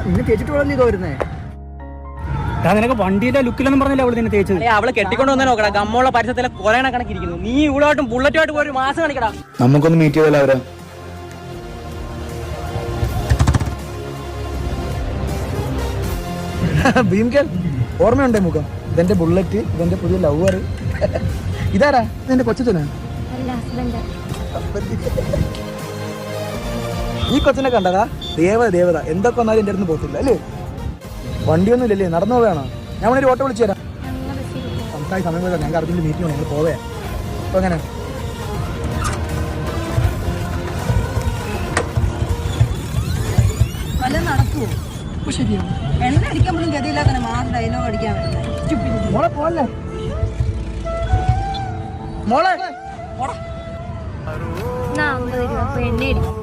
ഇന്ന് തേച്ചിട്ട് നീ വരുന്നേ? നിനക്ക് വണ്ടിയിലെ ലുക്കിലൊന്നും പറഞ്ഞില്ല അവള് നിന്നെ തേച്ചത്. അവള് കെട്ടിക്കൊണ്ട് വന്നാൽ നോക്കടാ, ഗമ്മുള്ള പരിസരത്തിലെ കൊറേണ കണക്കിരിക്കുന്നു. നീ ഇവളായിട്ടും ബുള്ളറ്റുമായിട്ട് പോയി ഒരു മാസം കാണിക്കടാ. നമുക്കൊന്ന് മീറ്റ് ചെയ്തല്ലോ അവരെ. ഭീംകൽ ഓർമ്മയുണ്ടേ മുഖം? ഇതെന്റെ ബുള്ളറ്റ്, ഇതെന്റെ പുതിയ ലവർ. ഇതാരാ? ഇതെന്റെ കൊച്ചച്ഛനാ? ഈ കൊച്ചിനെ കണ്ടടാ, ദേവത എന്തൊക്കെ വന്നാലും എന്റെ അടുത്ത് പോകത്തില്ല അല്ലേ? വണ്ടിയൊന്നും ഇല്ലല്ലേ? നടന്നു പോവുകയാണോ? ഞാൻ ഒരു ഓട്ടോ വിളിച്ചു തരാം. സംസാരി സമയം പോലെ ഞങ്ങൾക്ക് അർജന്റ് മീറ്റിംഗ് ആണ്, ഞങ്ങൾ പോവേ. അപ്പൊ എങ്ങനെ നടക്കുവോ? ശരിയാണ്. എണ്ണ അടിക്കാൻ പോലും ഗതിയില്ലാതെ മാറി ഡയലോഗ് അടിക്കാൻ പറ്റും. മോളെ പോലെ മോളെ 50 രൂപ എണ്ണ അടിക്കും.